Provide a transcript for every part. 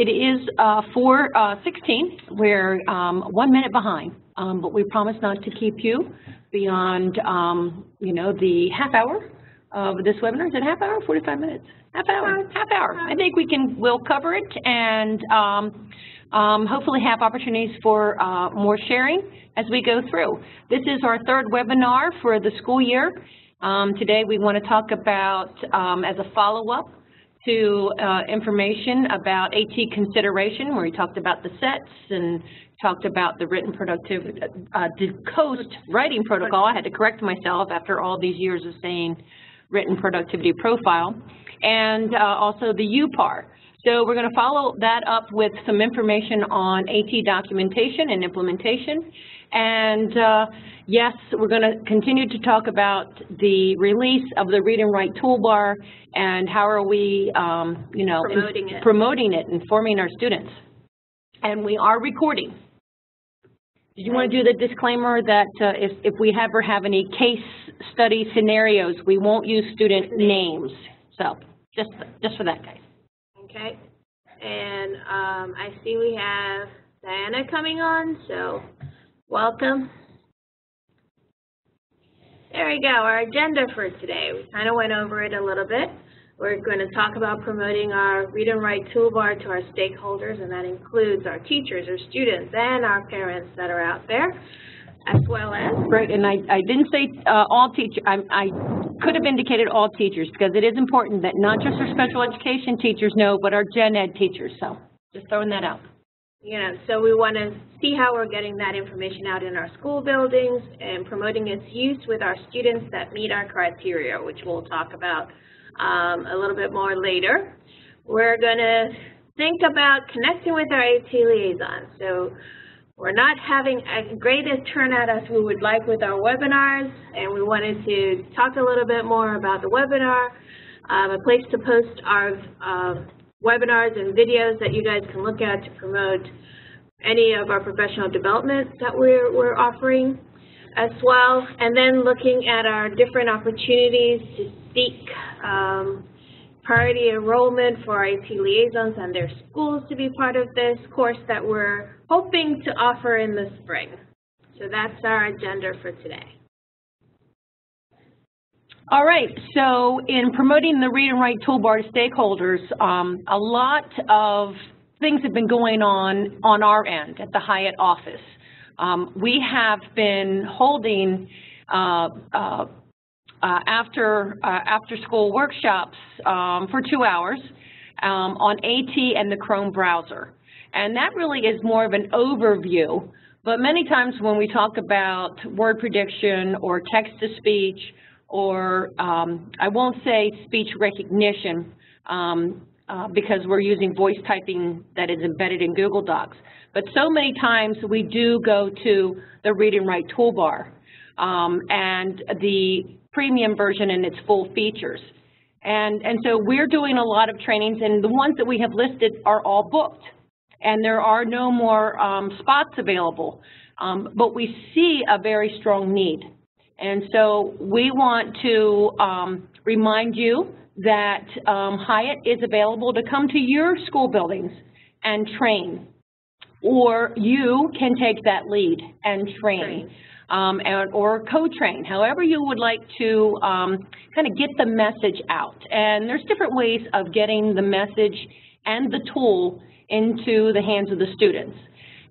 it is 4:16. We're 1 minute behind, but we promise not to keep you beyond, the half hour of this webinar. Is it half hour? 45 minutes? Half hour. Half hour. I think we'll cover it and hopefully have opportunities for more sharing as we go through. This is our third webinar for the school year. Today we want to talk about, as a follow-up to information about AT consideration, where we talked about the sets and talked about the written productivity, DCOAST writing protocol. I had to correct myself after all these years of saying written productivity profile, and also the UPAR. So we're going to follow that up with some information on AT documentation and implementation. And yes, we're going to continue to talk about the release of the Read and Write Toolbar and how are we, promoting it, informing our students. And we are recording. Did you want to do the disclaimer that if we ever have any case study scenarios, we won't use student names? So just for that, guys. Okay. And I see we have Diana coming on, so welcome. There we go, our agenda for today. We kind of went over it a little bit. We're going to talk about promoting our Read and Write Toolbar to our stakeholders, and that includes our teachers, our students, and our parents that are out there, as well as... Right, and I didn't say all teachers. I could have indicated all teachers, because it is important that not just our special education teachers know, but our gen ed teachers. So just throwing that out. So we want to see how we're getting that information out in our school buildings and promoting its use with our students that meet our criteria, which we'll talk about a little bit more later. We're going to think about connecting with our AT liaisons. So we're not having as great a turnout as we would like with our webinars, and we wanted to talk a little bit more about the webinar, a place to post our webinars and videos that you guys can look at to promote any of our professional development that we're offering as well, and then looking at our different opportunities to seek priority enrollment for our AT liaisons and their schools to be part of this course that we're hoping to offer in the spring. So that's our agenda for today. All right, so in promoting the Read and Write Toolbar to stakeholders, a lot of things have been going on our end at the Hyatt office. We have been holding after school workshops for 2 hours on AT and the Chrome browser. And that really is more of an overview, but many times when we talk about word prediction or text-to-speech or I won't say speech recognition because we're using voice typing that is embedded in Google Docs. But so many times we do go to the Read and Write Toolbar and the premium version and its full features. And so we're doing a lot of trainings, and the ones that we have listed are all booked. And there are no more spots available. But we see a very strong need. And so we want to remind you that Hyatt is available to come to your school buildings and train, or you can take that lead and train, or co-train, however you would like to kind of get the message out. And there's different ways of getting the message and the tool into the hands of the students.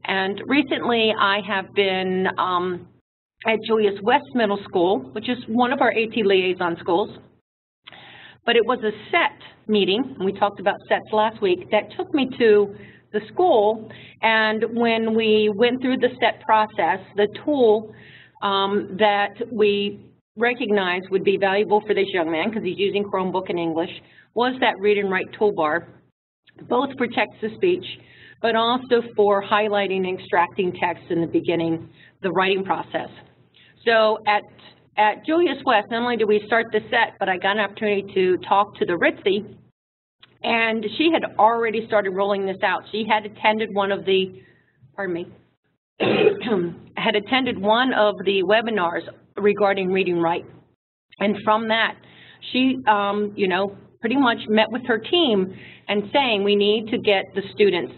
And recently I have been at Julius West Middle School, which is one of our AT liaison schools. But it was a SET meeting, and we talked about SETs last week, that took me to the school. And when we went through the SET process, the tool that we recognized would be valuable for this young man, because he's using Chromebook in English, was that Read and Write Toolbar, both for text-to-speech, but also for highlighting and extracting text in the beginning, the writing process. So at Julius West, not only did we start the SET, but I got an opportunity to talk to the Ritzy, and she had already started rolling this out. She had attended one of the, had attended one of the webinars regarding Read and Write. And from that, she, pretty much met with her team and saying we need to get the students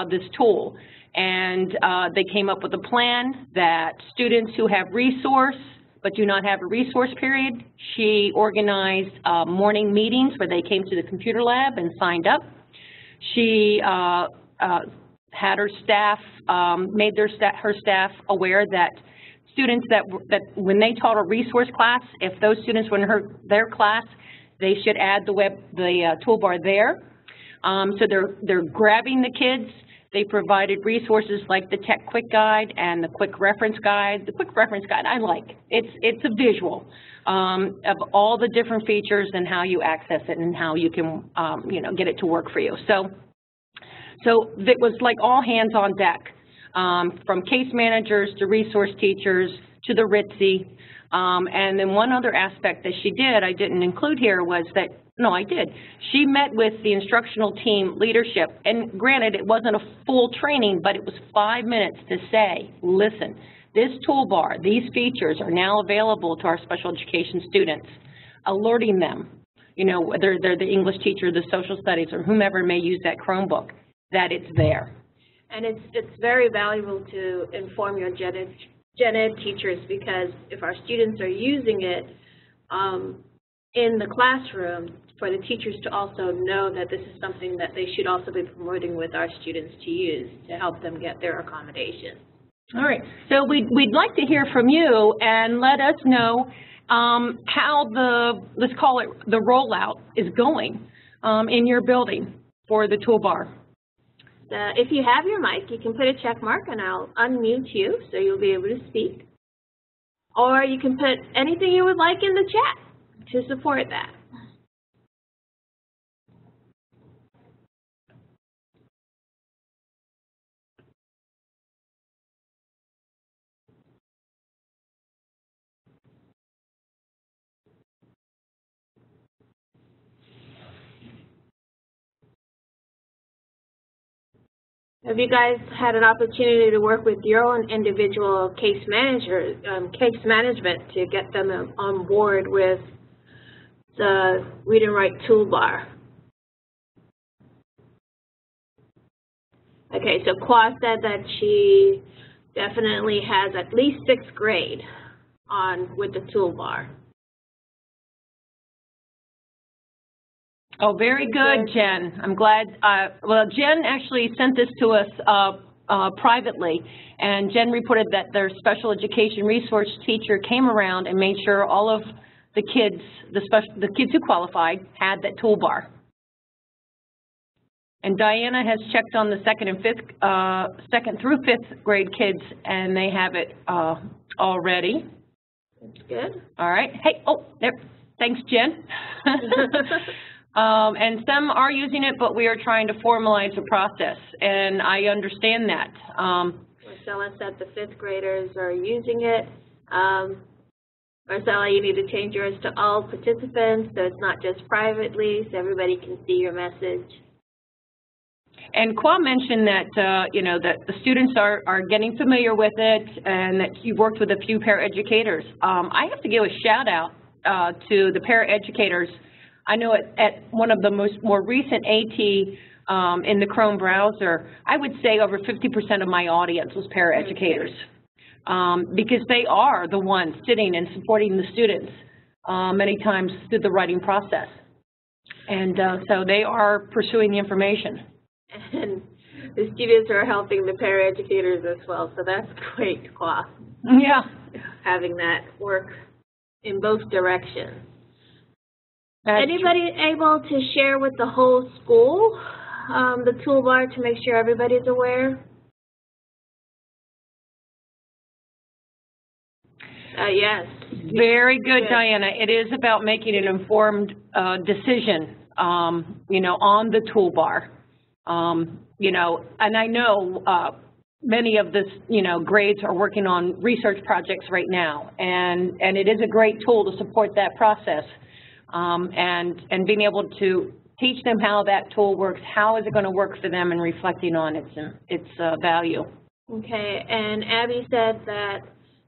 this tool. And they came up with a plan that students who have resource but do not have a resource period, she organized morning meetings where they came to the computer lab and signed up. She had her staff, made her staff aware that students that when they taught a resource class, if those students were in their class, they should add the toolbar there. So they're grabbing the kids. They provided resources like the Tech Quick Guide and the Quick Reference Guide. The Quick Reference Guide I like. It's a visual of all the different features and how you access it and how you can get it to work for you. So it was like all hands on deck, from case managers to resource teachers to the RITSI. And then one other aspect that she did, I didn't include here, was that, no, I did. She met with the instructional team leadership, and granted, it wasn't a full training, but it was 5 minutes to say, listen, this toolbar, these features are now available to our special education students, alerting them, whether they're the English teacher, the social studies, or whomever may use that Chromebook, that it's there. And it's very valuable to inform your gen ed teachers, because if our students are using it in the classroom, for the teachers to also know that this is something that they should also be promoting with our students to use to help them get their accommodations. All right, so we'd like to hear from you and let us know how let's call it the rollout is going in your building for the toolbar. If you have your mic, you can put a check mark and I'll unmute you so you'll be able to speak. Or you can put anything you would like in the chat to support that. Have you guys had an opportunity to work with your own individual case management to get them on board with the Read and Write Toolbar? Okay, so Kwa said that she definitely has at least 6th grade with the Toolbar. Oh, very good, Jen. I'm glad. Well, Jen actually sent this to us privately, and Jen reported that their special education resource teacher came around and made sure all of the kids, the kids who qualified, had that toolbar. And Diana has checked on the 2nd through 5th grade kids, and they have it already. That's good. All right. Hey, oh, there. Thanks, Jen. And some are using it, but we are trying to formalize the process, and I understand that. Marcella said the 5th graders are using it. Marcella, you need to change yours to all participants, so it's not just privately, so everybody can see your message. And Kwa mentioned that, that the students are getting familiar with it, and that you worked with a few paraeducators. I have to give a shout out to the paraeducators. I know at one of the more recent AT in the Chrome browser, I would say over 50% of my audience was paraeducators, because they are the ones sitting and supporting the students many times through the writing process. And so they are pursuing the information. And the students are helping the paraeducators as well, so that's great, Kwa. Yeah. Having that work in both directions. That's Anybody able to share with the whole school the toolbar to make sure everybody's aware? Yes. Very good, Diana. It is about making an informed decision, on the toolbar. And I know many of this, grades are working on research projects right now, and it is a great tool to support that process. And being able to teach them how that tool works, how is it going to work for them, and reflecting on its value. Okay, and Abby said that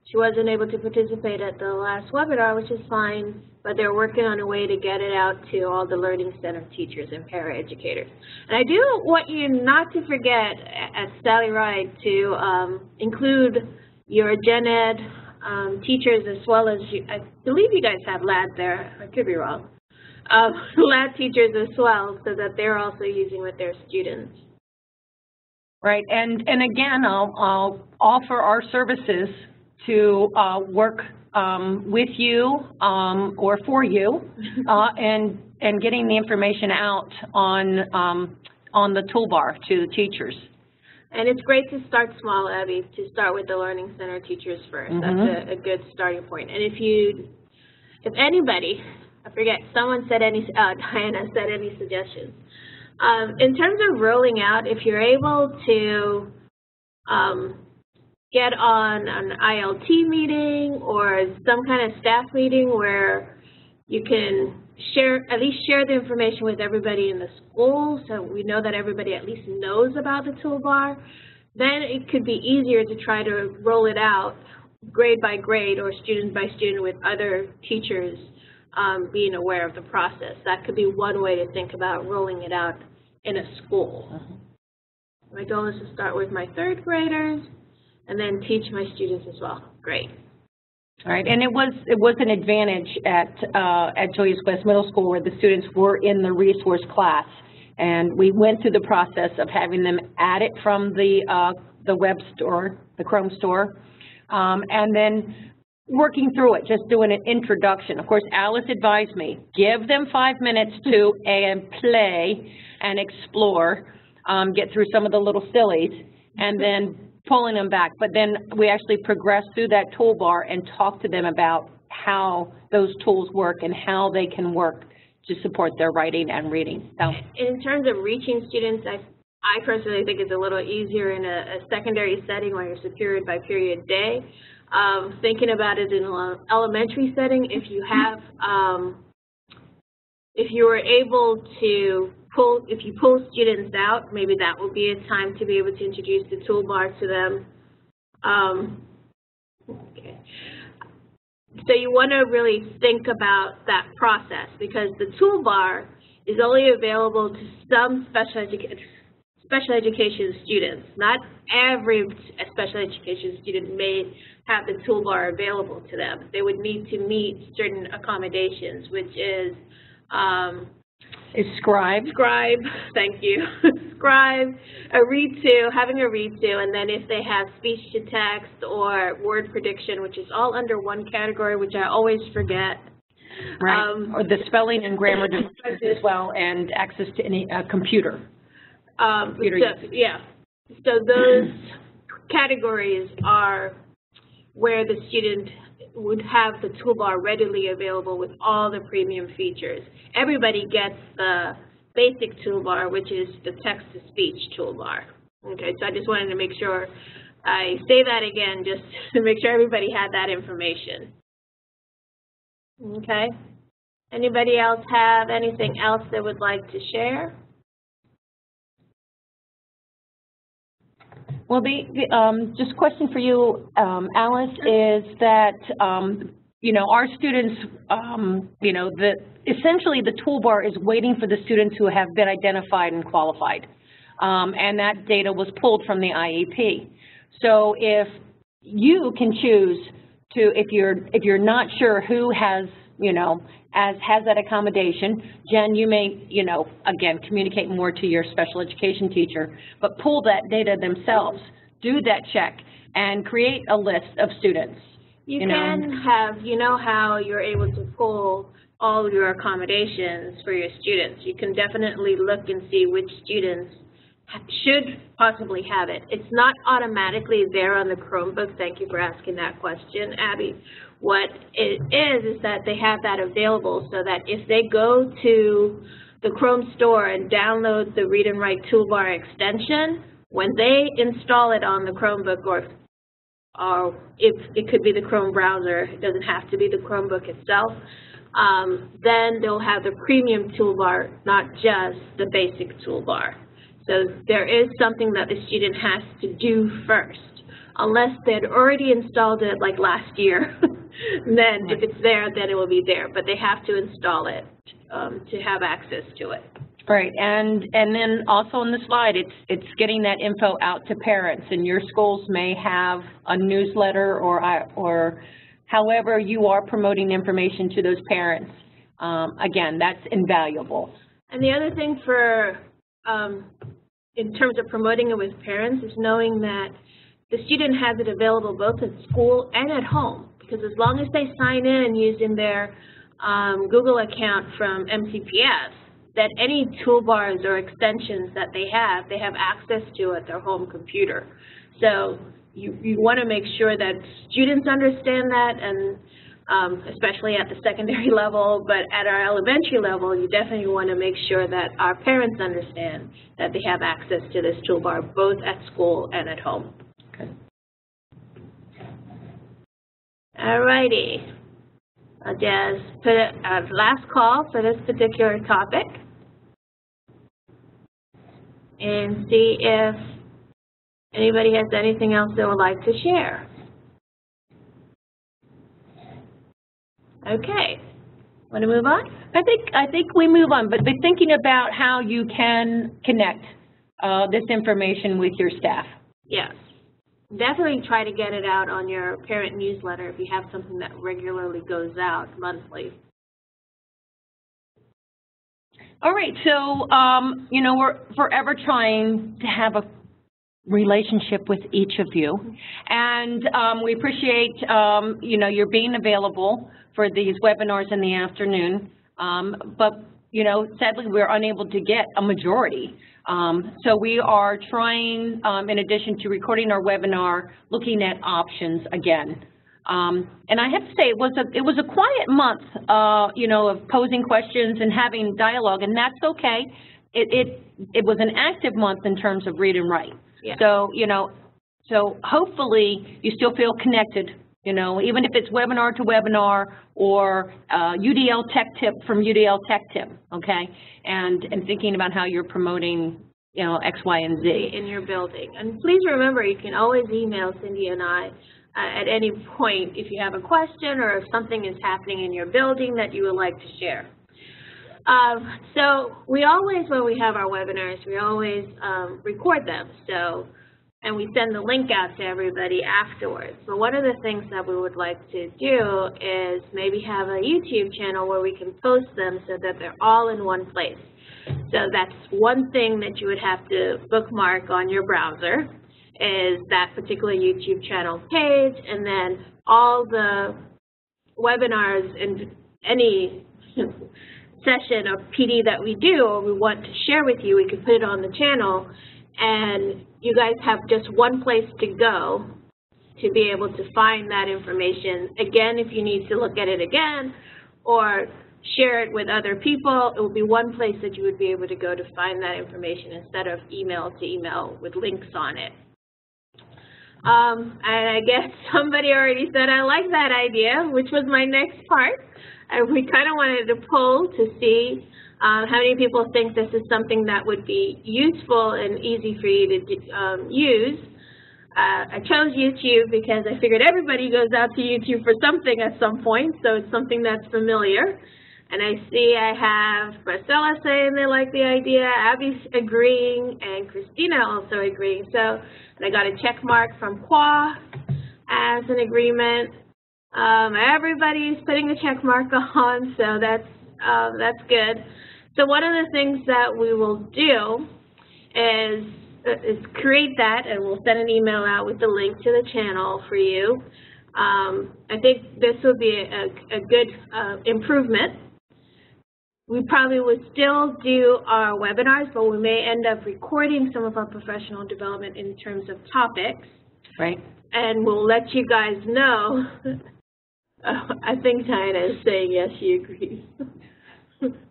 She wasn't able to participate at the last webinar, which is fine, but they're working on a way to get it out to all the Learning Center teachers and paraeducators. And I do want you not to forget at Sally Ride to include your gen ed teachers, as well as, I believe you guys have LAD there, I could be wrong, LAD teachers as well, so that they're also using with their students. Right, and again, I'll offer our services to work with you or for you, and getting the information out on the toolbar to the teachers. And it's great to start small, Abby, to start with the Learning Center teachers first. That's a good starting point. And if anybody, I forget, someone said Diana said any suggestions. In terms of rolling out, if you're able to get on an ILT meeting or some kind of staff meeting where you can at least share the information with everybody in the school, so we know that everybody at least knows about the toolbar, then it could be easier to try to roll it out grade by grade or student by student with other teachers being aware of the process. That could be one way to think about rolling it out in a school. My goal is to start with my third graders and then teach my students as well. Great. All right, and it was an advantage at Julius West Middle School where the students were in the resource class, and we went through the process of having them add it from the web store, the Chrome store, and then working through it, just doing an introduction. Of course, Alice advised me, give them 5 minutes to play and explore, get through some of the little sillies, and then pulling them back. But then we actually progressed through that toolbar and talked to them about how those tools work and how they can work to support their writing and reading. So, in terms of reaching students, I personally think it's a little easier in a secondary setting where you're secured by period day. Thinking about it in an elementary setting, if you were able to if you pull students out, maybe that will be a time to be able to introduce the toolbar to them. Okay. So you want to really think about that process, because the toolbar is only available to some special education students. Not every special education student may have the toolbar available to them. They would need to meet certain accommodations, which is Scribe. Scribe, thank you. Scribe, having a read-to, and then if they have speech-to-text or word prediction, which is all under one category, which I always forget. Right, or the spelling and grammar as well, and access to any computer. Yeah, so those categories are where the student would have the toolbar readily available with all the premium features. Everybody gets the basic toolbar, which is the text-to-speech toolbar. Okay, so I just wanted to make sure I say that again, just to make sure everybody had that information. Okay, anybody else have anything else they would like to share? Well, just a question for you, Alice, is that, our students, essentially the toolbar is waiting for the students who have been identified and qualified, and that data was pulled from the IEP. So if you can choose to, if you're not sure who has, has that accommodation, Jen, you may, again, communicate more to your special education teacher, but pull that data themselves, do that check, and create a list of students. You can have, how you're able to pull all your accommodations for your students. You can definitely look and see which students should possibly have it. It's not automatically there on the Chromebook. Thank you for asking that question, Abby. What it is that they have that available so that if they go to the Chrome store and download the Read and Write Toolbar extension, when they install it on the Chromebook, or if it could be the Chrome browser, it doesn't have to be the Chromebook itself, then they'll have the premium toolbar, not just the basic toolbar. So there is something that the student has to do first. unless they'd already installed it like last year. Then if it's there, then it will be there. But they have to install it to have access to it. Right, and then also on the slide, it's getting that info out to parents, and your schools may have a newsletter or however you are promoting information to those parents. Again, that's invaluable. And the other thing for, in terms of promoting it with parents, is knowing that the student has it available both at school and at home, because as long as they sign in using their Google account from MCPS, that any toolbars or extensions that they have access to at their home computer. So you want to make sure that students understand that, and especially at the secondary level, but at our elementary level, you definitely want to make sure that our parents understand that they have access to this toolbar both at school and at home. Okay. All righty. I'll just put a last call for this particular topic and see if anybody has anything else they would like to share. Okay, want to move on? I think we move on, but be thinking about how you can connect this information with your staff. Yes, definitely try to get it out on your parent newsletter if you have something that regularly goes out monthly. All right, so, you know, we're forever trying to have a relationship with each of you, and we appreciate, you know, your being available for these webinars in the afternoon, but, you know, sadly, we're unable to get a majority. So we are trying, in addition to recording our webinar, looking at options again. And I have to say, it was a quiet month, you know, of posing questions and having dialogue, and that's okay. It was an active month in terms of read and write. Yeah. So, you know, so hopefully you still feel connected, you know, even if it's webinar to webinar or UDL Tech Tip from UDL Tech Tip, okay, and thinking about how you're promoting, you know, X, Y, and Z. In your building. And please remember, you can always email Cindy and I at any point if you have a question or if something is happening in your building that you would like to share. So we always, when we have our webinars, we always record them. So, and we send the link out to everybody afterwards. So one of the things that we would like to do is maybe have a YouTube channel where we can post them so that they're all in one place. So that's one thing that you would have to bookmark on your browser, is that particular YouTube channel page, and then all the webinars and any session of PD that we do or we want to share with you, we can put it on the channel, and you guys have just one place to go to be able to find that information. Again, if you need to look at it again or share it with other people, it will be one place that you would be able to go to find that information instead of email to email with links on it. And I guess somebody already said, I like that idea, which was my next part. And we kind of wanted to poll to see how many people think this is something that would be useful and easy for you to use. I chose YouTube because I figured everybody goes out to YouTube for something at some point, so it's something that's familiar. And I see I have Marcella saying they like the idea, Abby's agreeing, and Christina also agreeing. So, and I got a check mark from Qua as an agreement. Everybody's putting a check mark on, so that's good. So one of the things that we will do is create that, and we'll send an email out with the link to the channel for you. I think this will be a good improvement. We probably would still do our webinars, but we may end up recording some of our professional development in terms of topics. Right. And we'll let you guys know. I think Diana is saying yes, she agrees.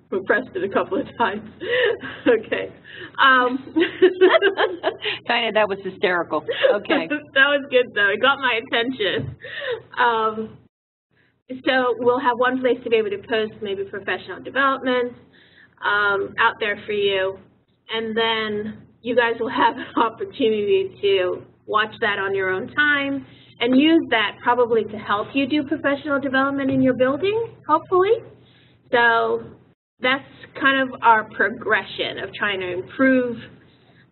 We pressed it a couple of times. Okay. Diana, that was hysterical. Okay. That was good, though. It got my attention. So we'll have one place to be able to post maybe professional development out there for you. And then you guys will have an opportunity to watch that on your own time, and use that probably to help you do professional development in your building, hopefully. So that's kind of our progression of trying to improve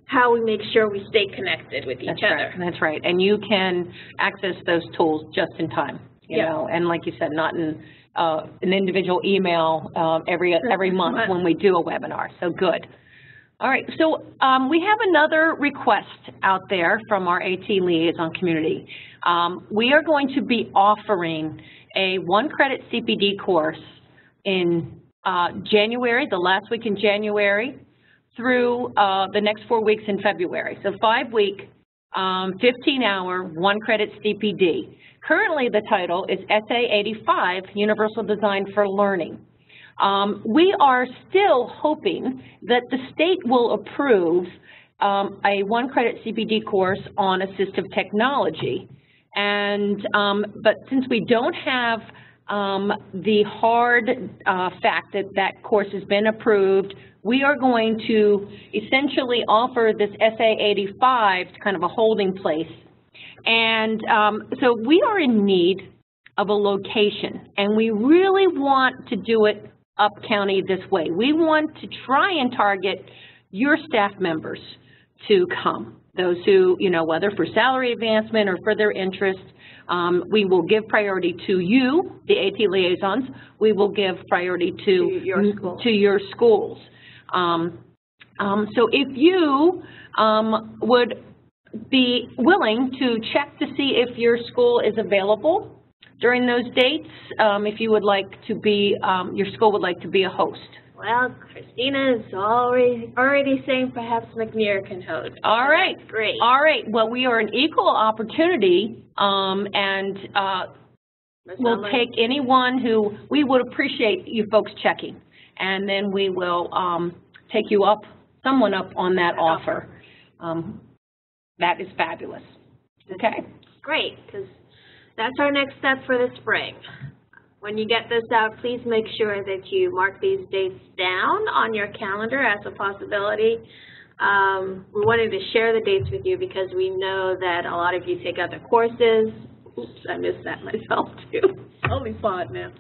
how we make sure we stay connected with each other. That's right. And you can access those tools just in time, you know, and like you said, not in an individual email every month when we do a webinar. So good. All right, so we have another request out there from our AT Liaison community. We are going to be offering a 1-credit CPD course in January, the last week in January, through the next 4 weeks in February. So 5-week, 15-hour, 1-credit CPD. Currently, the title is Essay 85, Universal Design for Learning. We are still hoping that the state will approve a 1-credit CPD course on assistive technology. And, but since we don't have the hard fact that that course has been approved, we are going to essentially offer this Essay 85 kind of a holding place. And so we are in need of a location, and we really want to do it up county this way. We want to try and target your staff members to come, those who, you know, whether for salary advancement or for their interest. We will give priority to you, the AT liaisons. We will give priority to your schools. So if you would be willing to check to see if your school is available during those dates, if you would like to be, your school would like to be a host. Well, Christina is already saying perhaps McNear can host. All right. That's great. All right. Well, we are an equal opportunity, and we'll take anyone who, we would appreciate you folks checking, and then we will take you up, someone up on that offer. That is fabulous. Okay. Great, because that's our next step for the spring. When you get this out, please make sure that you mark these dates down on your calendar as a possibility. We wanted to share the dates with you because we know that a lot of you take other courses. Oops, I missed that myself too. Only saw it now.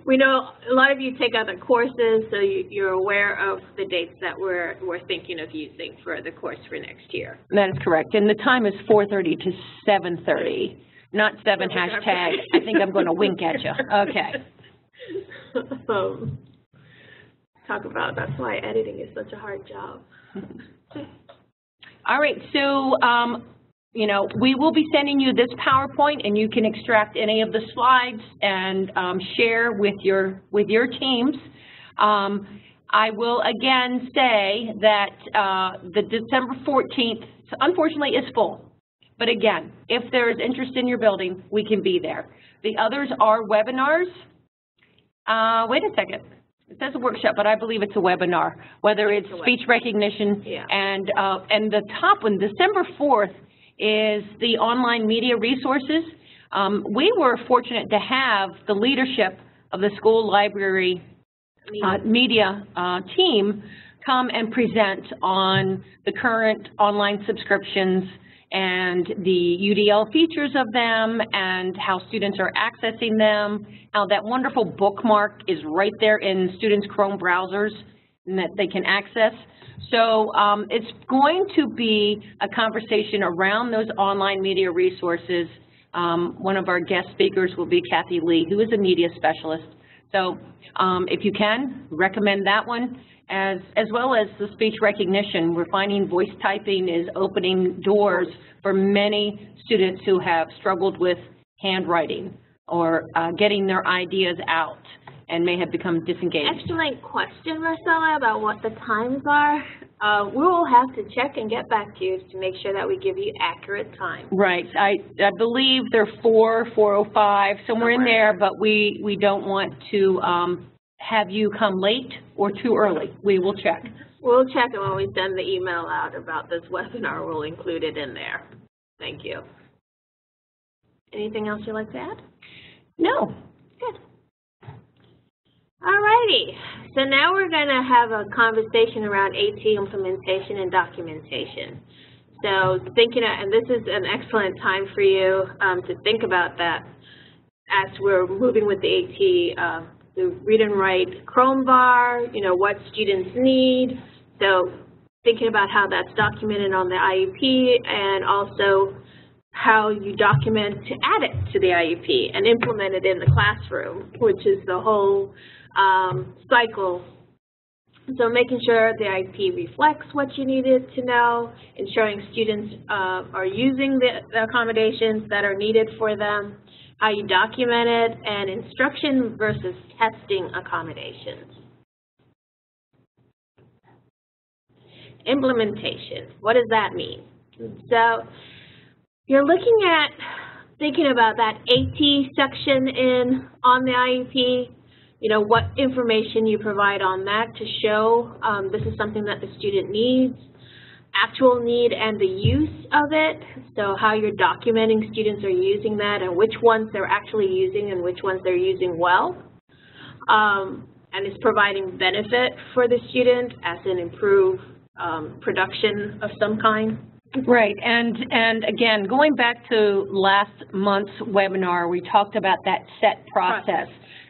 We know a lot of you take other courses, so you're aware of the dates that we're thinking of using for the course for next year. That is correct. And the time is 4:30 to 7:30. Not 7 hashtag, I think I'm going to wink at you. Okay. Talk about, that's why editing is such a hard job. All right, so, you know, we will be sending you this PowerPoint, and you can extract any of the slides and share with your teams. I will again say that the December 14th, unfortunately, is full. But again, if there is interest in your building, we can be there. The others are webinars. Wait a second. It says a workshop, but I believe it's a webinar, whether it's speech recognition. Yeah. And the top one, December 4th, is the online media resources. We were fortunate to have the leadership of the school library media team come and present on the current online subscriptions and the UDL features of them and how students are accessing them, how that wonderful bookmark is right there in students' Chrome browsers and that they can access. So it's going to be a conversation around those online media resources. One of our guest speakers will be Kathy Lee, who is a media specialist. So if you can, recommend that one. As well as the speech recognition. We're finding voice typing is opening doors for many students who have struggled with handwriting or getting their ideas out and may have become disengaged. Excellent question, Marcella, about what the times are. We will have to check and get back to you to make sure that we give you accurate time. Right. I believe they're 4:05, somewhere in there, but we don't want to have you come late or too early. We will check. We'll check, and when we send the email out about this webinar, we'll include it in there. Thank you. Anything else you'd like to add? No. Good. All righty. So now we're going to have a conversation around AT implementation and documentation. So thinking, and this is an excellent time for you to think about that as we're moving with the AT, the read and write Chrome bar, what students need. So thinking about how that's documented on the IEP, and also how you document to add it to the IEP and implement it in the classroom, which is the whole cycle. So making sure the IEP reflects what you needed to know, ensuring students are using the accommodations that are needed for them, how you document it, and instruction versus testing accommodations. Implementation, what does that mean? So you're looking at thinking about that AT section on the IEP, what information you provide on that to show this is something that the student needs, actual need and the use of it, so how you're documenting students are using that and which ones they're actually using and which ones they're using well, and it's providing benefit for the student as an improved production of some kind. Right, and again, going back to last month's webinar, we talked about that set process.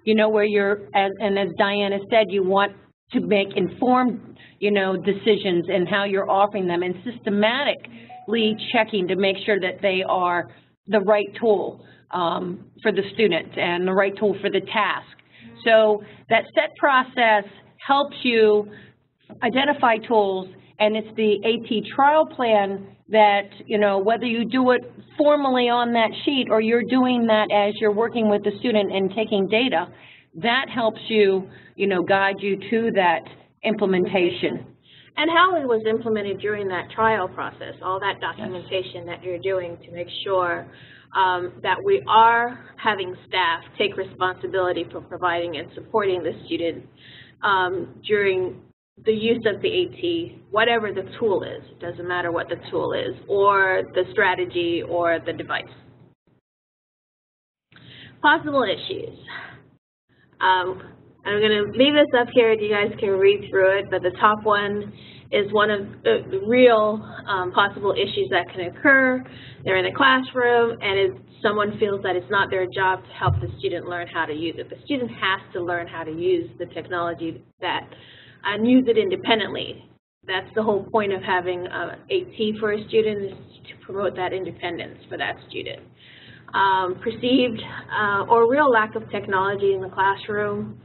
Where you're, as Diana said, you want to make informed, decisions in how you're offering them, and systematically checking to make sure that they are the right tool for the student and the right tool for the task. So that set process helps you identify tools, and it's the AT trial plan that, whether you do it formally on that sheet or you're doing that as you're working with the student and taking data, that helps you, guide you to that implementation. And how it was implemented during that trial process, all that documentation that you're doing to make sure that we are having staff take responsibility for providing and supporting the student during the use of the AT, whatever the tool is. It doesn't matter what the tool is, or the strategy, or the device. Possible issues. I'm going to leave this up here and you guys can read through it, but the top one is one of the real possible issues that can occur. They're in a classroom and someone feels that it's not their job to help the student learn how to use it. The student has to learn how to use the technology and use it independently. That's the whole point of having AT for a student, is to promote that independence for that student. Perceived or real lack of technology in the classroom.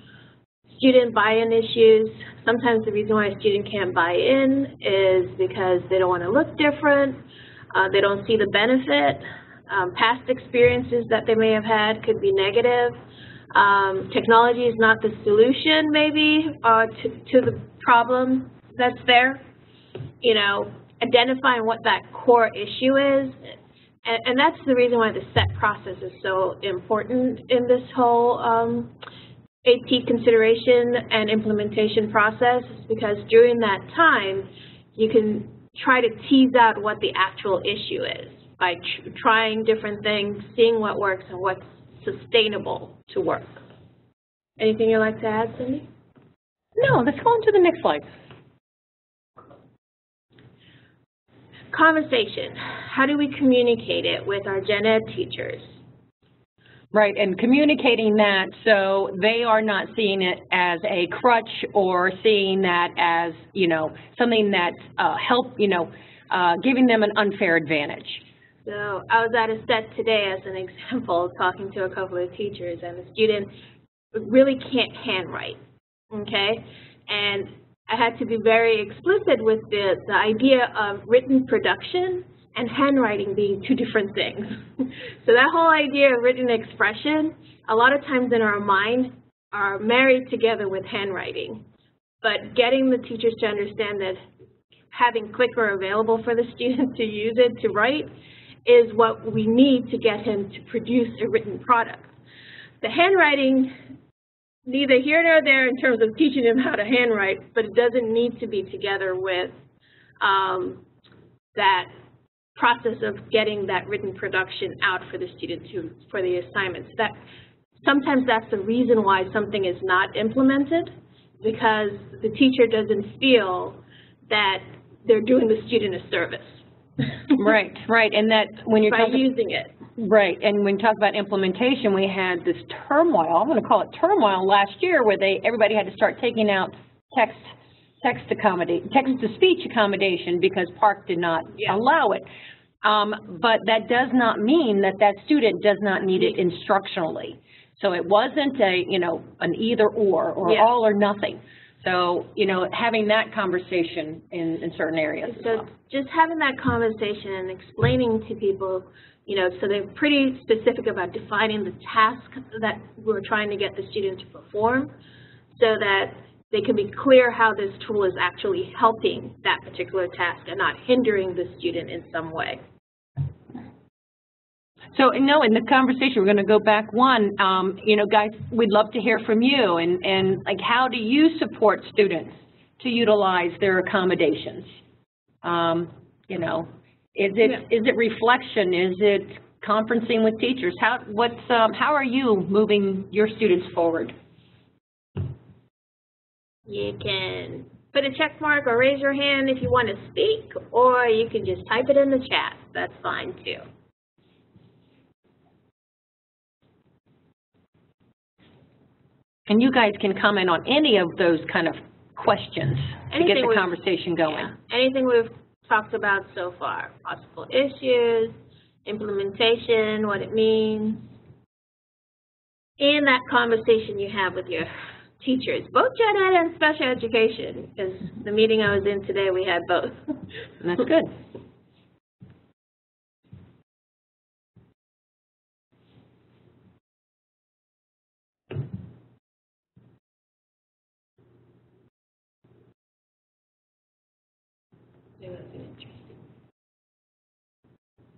Student buy-in issues. Sometimes the reason why a student can't buy in is because they don't want to look different, they don't see the benefit. Past experiences that they may have had could be negative. Technology is not the solution, maybe, to the problem that's there. Identifying what that core issue is. And that's the reason why the set process is so important in this whole AT consideration and implementation process, because during that time, you can try to tease out what the actual issue is by trying different things, seeing what works and what's sustainable to work. Anything you'd like to add, Cindy? No, let's go on to the next slide. Conversation. How do we communicate it with our gen ed teachers? Right, and communicating that so they are not seeing it as a crutch or seeing that as, something that's giving them an unfair advantage. So I was at a set today as an example, talking to a couple of teachers, and the student really can't handwrite, okay? And I had to be very explicit with the idea of written production and handwriting being two different things. So that whole idea of written expression, a lot of times in our mind, are married together with handwriting. But getting the teachers to understand that having Clicker available for the student to use it to write is what we need to get him to produce a written product. The handwriting, neither here nor there in terms of teaching him how to handwrite, but it doesn't need to be together with that process of getting that written production out for the student for the assignments. That sometimes that's the reason why something is not implemented, because the teacher doesn't feel that they're doing the student a service. Right, right, and that when you're by using it. Right, and when you talk about implementation, we had this turmoil, I'm going to call it turmoil last year, where everybody had to start taking out text-to-speech accommodation because Park did not allow it. But that does not mean that that student does not need it instructionally. So it wasn't an either or all or nothing. So, having that conversation in certain areas. So just having that conversation and explaining to people, so they're pretty specific about defining the task that we're trying to get the student to perform, so that they can be clear how this tool is actually helping that particular task and not hindering the student in some way. So, in the conversation, we're going to go back one, guys, we'd love to hear from you, and like, how do you support students to utilize their accommodations? Is it reflection? Is it conferencing with teachers? How are you moving your students forward? You can put a check mark or raise your hand if you want to speak, or you can just type it in the chat. That's fine too. And you guys can comment on any of those kind of questions to get the conversation going. Yeah, anything we've talked about so far, possible issues, implementation, what it means, and that conversation you have with your teachers, both gen ed and special education, because the meeting I was in today, we had both. And that's good. It was interesting.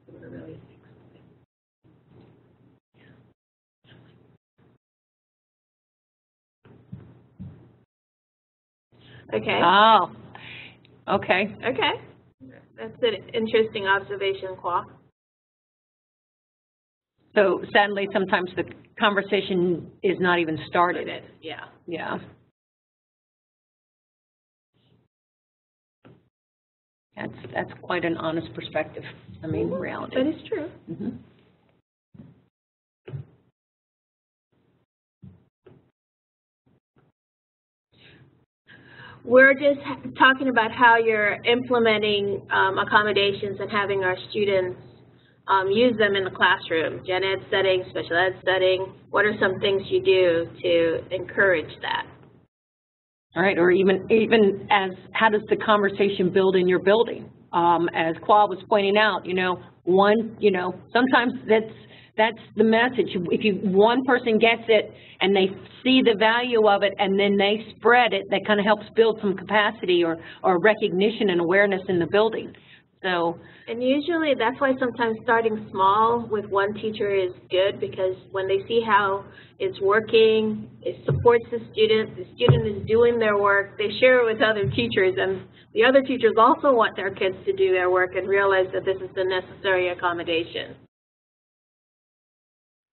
It was really okay. Oh, okay. Okay. That's an interesting observation, Kwa. So sadly, sometimes the conversation is not even started. Yeah. Yeah. That's quite an honest perspective. I mean, reality. That is true. Mm-hmm. We're just talking about how you're implementing accommodations and having our students use them in the classroom, gen ed setting, special ed setting. What are some things you do to encourage that? All right, or even as how does the conversation build in your building? As Kwa was pointing out, sometimes that's the message. If one person gets it and they see the value of it and then they spread it, that kind of helps build some capacity or recognition and awareness in the building. So, and usually that's why sometimes starting small with one teacher is good, because when they see how it's working, it supports the student is doing their work, they share it with other teachers, and the other teachers also want their kids to do their work and realize that this is the necessary accommodation.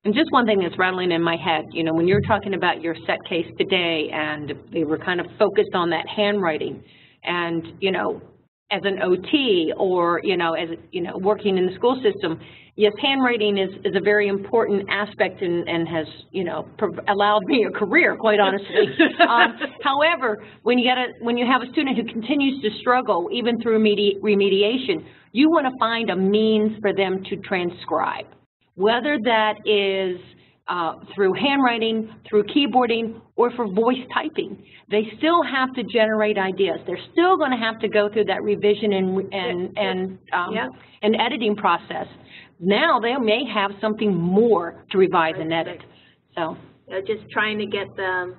And just one thing that's rattling in my head, when you're talking about your set case today and they were kind of focused on that handwriting, and, as an OT or, working in the school system, yes, handwriting is a very important aspect and has, allowed me a career, quite honestly. However, when you have a student who continues to struggle, even through remediation, you want to find a means for them to transcribe, whether that is through handwriting, through keyboarding, or for voice typing. They still have to generate ideas. They're still going to have to go through that revision and editing process. Now they may have something more to revise and edit. So just trying to get them,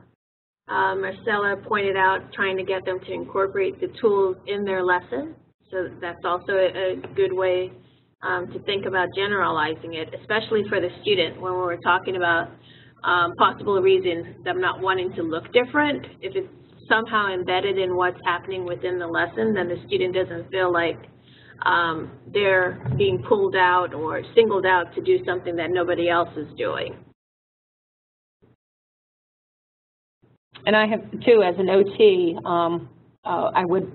Marcella pointed out, trying to get them to incorporate the tools in their lesson. So that's also a good way to think about generalizing it, especially for the student when we're talking about possible reasons them not wanting to look different. If it's somehow embedded in what's happening within the lesson, then the student doesn't feel like they're being pulled out or singled out to do something that nobody else is doing. And I have, too, as an OT, I would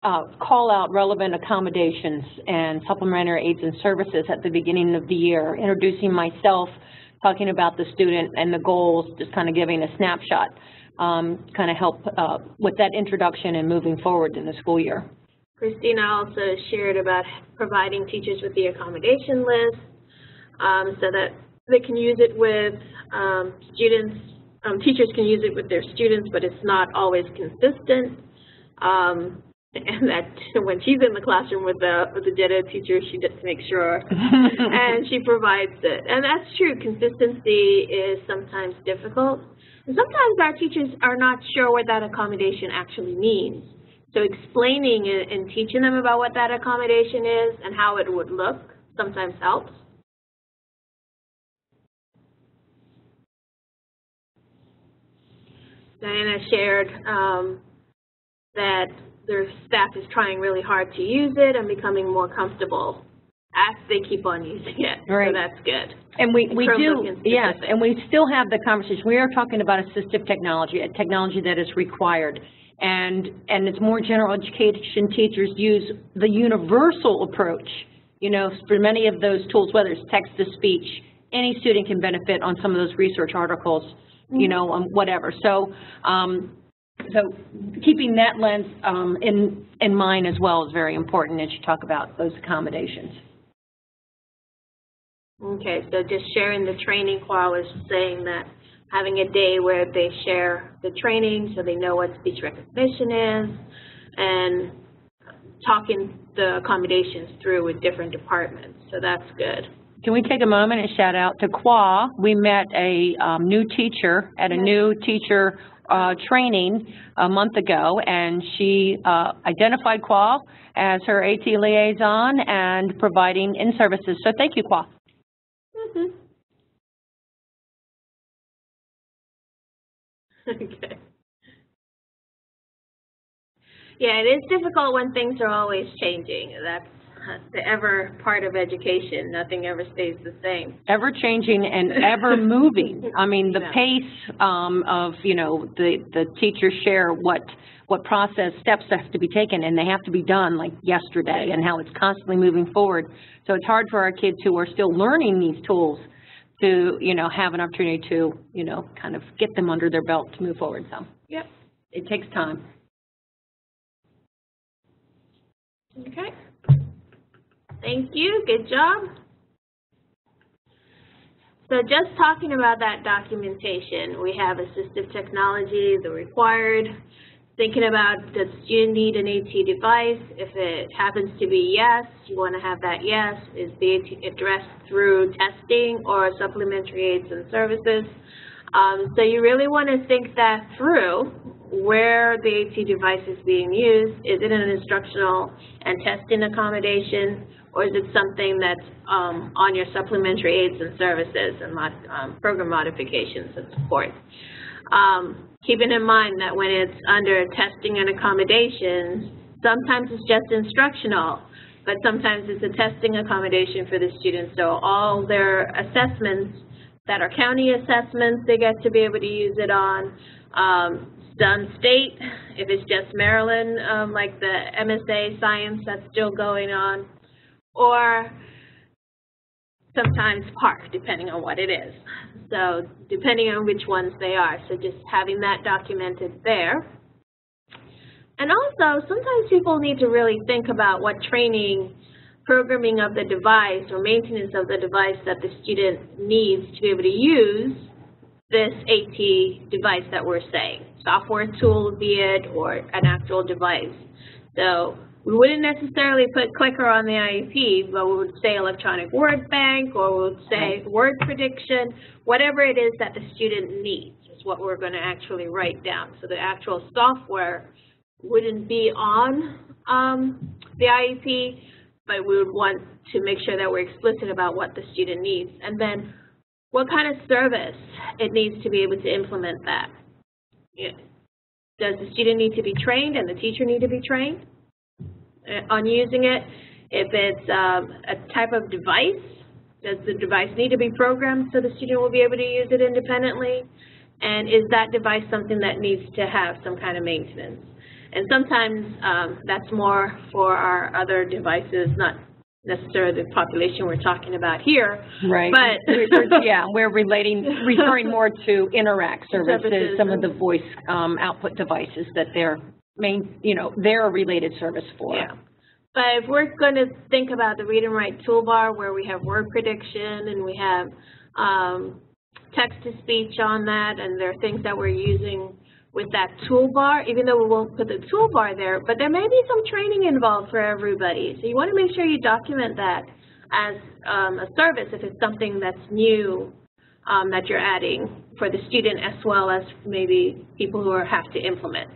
call out relevant accommodations and supplementary aids and services at the beginning of the year, introducing myself, talking about the student and the goals, just kind of giving a snapshot, kind of help with that introduction and moving forward in the school year. Christina also shared about providing teachers with the accommodation list so that they can use it with students. Teachers can use it with their students, but it's not always consistent. And that when she's in the classroom with the ditto teacher, she just makes sure and she provides it. And that's true. Consistency is sometimes difficult. And sometimes our teachers are not sure what that accommodation actually means. So explaining it and teaching them about what that accommodation is and how it would look sometimes helps. Diana shared that their staff is trying really hard to use it and becoming more comfortable as they keep on using it. Right. So that's good. And we do, yes, and we still have the conversation. We are talking about assistive technology, a technology that is required. And it's more general education teachers use the universal approach, you know, for many of those tools, whether it's text-to-speech, any student can benefit on some of those research articles, you know, whatever. So, so keeping that lens in mind as well is very important as you talk about those accommodations. Okay, so just sharing the training, Qua was saying that having a day where they share the training so they know what speech recognition is, and talking the accommodations through with different departments. So that's good. Can we take a moment and shout out to Qua? We met a new teacher at a new teacher training a month ago, and she identified Qua as her AT liaison and providing in-services. So thank you, Qua. Mm-hmm. Okay. Yeah, it is difficult when things are always changing. That's the ever part of education. Nothing ever stays the same. Ever changing and ever moving. I mean, the pace of, you know, the teachers share what process steps have to be taken, and they have to be done like yesterday, and how it's constantly moving forward. So it's hard for our kids who are still learning these tools to, you know, have an opportunity to, you know, kind of get them under their belt to move forward. So yep, it takes time. Okay. Thank you. Good job. So just talking about that documentation, we have assistive technology, the required, thinking about does the student need an AT device? If it happens to be yes, you want to have that yes. Is the AT addressed through testing or supplementary aids and services? So you really want to think that through, where the AT device is being used. Is it an instructional and testing accommodation, or is it something that's on your supplementary aids and services and program modifications and support? Keeping in mind that when it's under testing and accommodations, sometimes it's just instructional, but sometimes it's a testing accommodation for the students. So all their assessments that are county assessments, they get to be able to use it on. Done state, if it's just Maryland, like the MSA science, that's still going on, or sometimes PARC, depending on what it is. So depending on which ones they are. So just having that documented there. And also, sometimes people need to really think about what training, programming of the device, or maintenance of the device that the student needs to be able to use this AT device that we're saying. Software tool, be it, or an actual device. So we wouldn't necessarily put clicker on the IEP, but we would say electronic word bank, or we would say word prediction, whatever it is that the student needs is what we're going to actually write down. So the actual software wouldn't be on the IEP, but we would want to make sure that we're explicit about what the student needs, and then what kind of service it needs to be able to implement that. Yeah. Does the student need to be trained and the teacher need to be trained on using it? If it's a type of device, does the device need to be programmed so the student will be able to use it independently? And is that device something that needs to have some kind of maintenance? And sometimes that's more for our other devices, not necessarily the population we're talking about here. Right. But we're referring more to Interact services, some of the voice output devices that they're they're a related service for. Yeah. But if we're going to think about the read and write toolbar, where we have word prediction and we have text-to-speech on that, and there are things that we're using with that toolbar, even though we won't put the toolbar there, but there may be some training involved for everybody. So you want to make sure you document that as a service if it's something that's new that you're adding for the student, as well as maybe people who have to implement.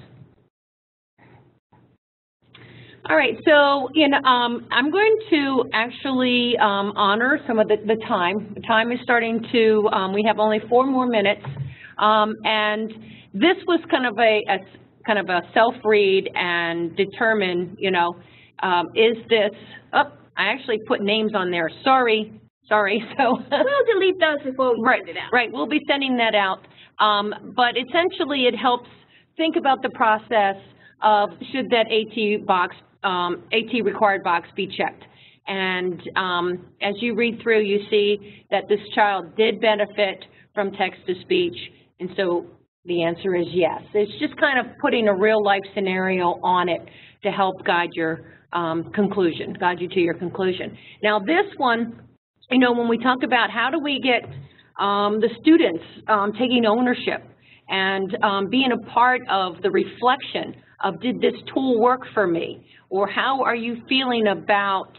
All right, so I'm going to actually honor some of the time. The time is starting to, we have only 4 more minutes, and this was kind of a self-read and determine, is this, I actually put names on there, sorry, so. We'll delete those before we send it out. Right, we'll be sending that out, but essentially it helps think about the process of should that AT required box be checked. And as you read through, you see that this child did benefit from text-to-speech, and so the answer is yes. It's just kind of putting a real-life scenario on it to help guide your conclusion, guide you to your conclusion. Now, this one, when we talk about how do we get the students taking ownership and being a part of the reflection of did this tool work for me, or how are you feeling about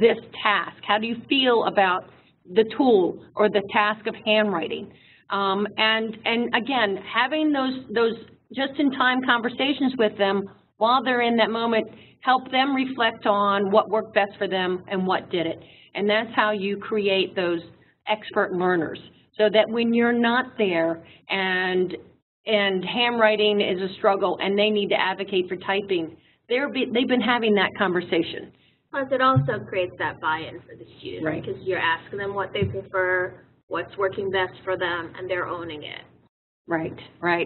this task? How do you feel about the tool or the task of handwriting? And again, having those just-in-time conversations with them while they're in that moment, help them reflect on what worked best for them and what didn't. And that's how you create those expert learners, so that when you're not there and handwriting is a struggle and they need to advocate for typing, they've been having that conversation. Plus, it also creates that buy-in for the students, right, because you're asking them what they prefer, what's working best for them, and they're owning it. Right.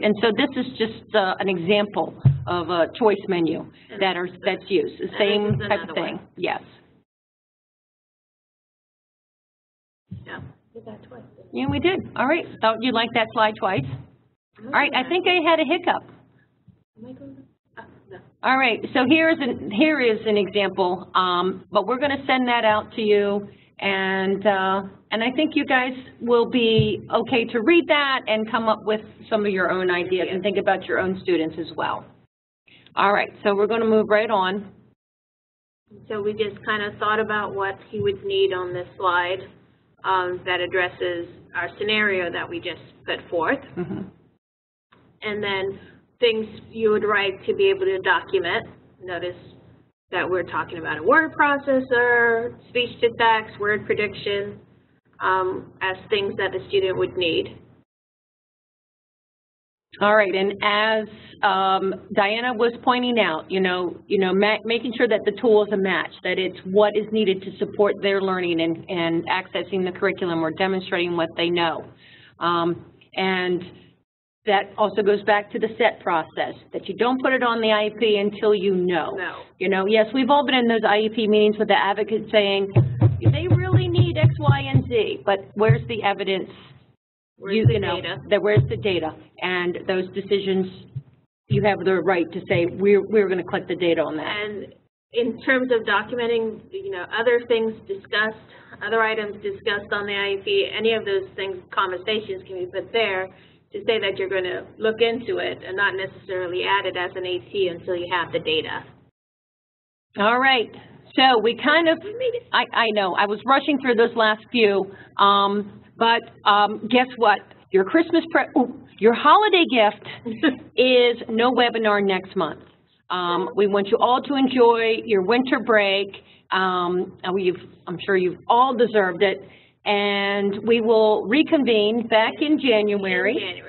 And so this is just an example of a choice menu that's used. The same type of thing. Yes. Yeah, did that twice. Yeah, we did. All right. Thought you'd like that slide twice. All right. I think I had a hiccup. Am I going to? No. All right. So here is an example, but we're going to send that out to you. And I think you guys will be okay to read that and come up with some of your own ideas and think about your own students as well. All right, so we're going to move right on. So we just kind of thought about what he would need on this slide that addresses our scenario that we just put forth. Mm-hmm. And then things you would write to be able to document. Notice that we're talking about a word processor, speech-to-text, word prediction, as things that the student would need. All right, and as Diana was pointing out, making sure that the tool is a match, that it's what is needed to support their learning and accessing the curriculum or demonstrating what they know. And that also goes back to the set process, that you don't put it on the IEP until you know. Yes, we've all been in those IEP meetings with the advocates saying, they really need X, Y, and Z, but where's the evidence? Where's the data? Where's the data? And those decisions, you have the right to say, we're going to collect the data on that. And in terms of documenting, other things discussed, other items discussed on the IEP, any of those things, conversations can be put there to say that you're going to look into it and not necessarily add it as an AT until you have the data. All right. So we kind of, I know, I was rushing through those last few, but guess what? Your your holiday gift is no webinar next month. We want you all to enjoy your winter break. I'm sure you've all deserved it. And we will reconvene back in January.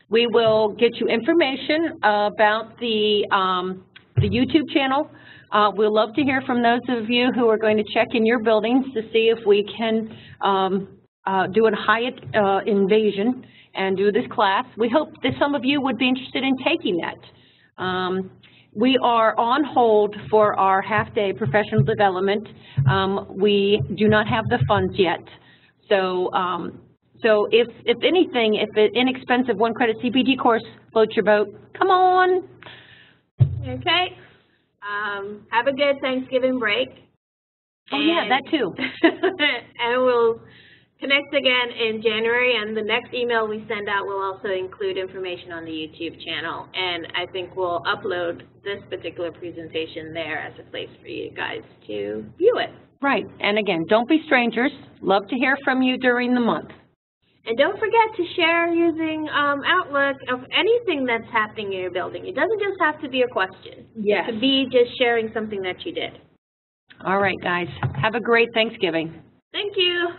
We will get you information about the YouTube channel. We'll love to hear from those of you who are going to check in your buildings to see if we can do a Hyatt invasion and do this class. We hope that some of you would be interested in taking that. we are on hold for our half-day professional development. We do not have the funds yet. So, if anything, if an inexpensive one-credit CPD course floats your boat, come on. Okay. Have a good Thanksgiving break. Oh, yeah, that too. And we'll connect again in January, and the next email we send out will also include information on the YouTube channel. And I think we'll upload this particular presentation there as a place for you guys to view it. Right. And again, don't be strangers. Love to hear from you during the month. And don't forget to share using Outlook of anything that's happening in your building. It doesn't just have to be a question. Yes. It could be just sharing something that you did. All right, guys. Have a great Thanksgiving. Thank you.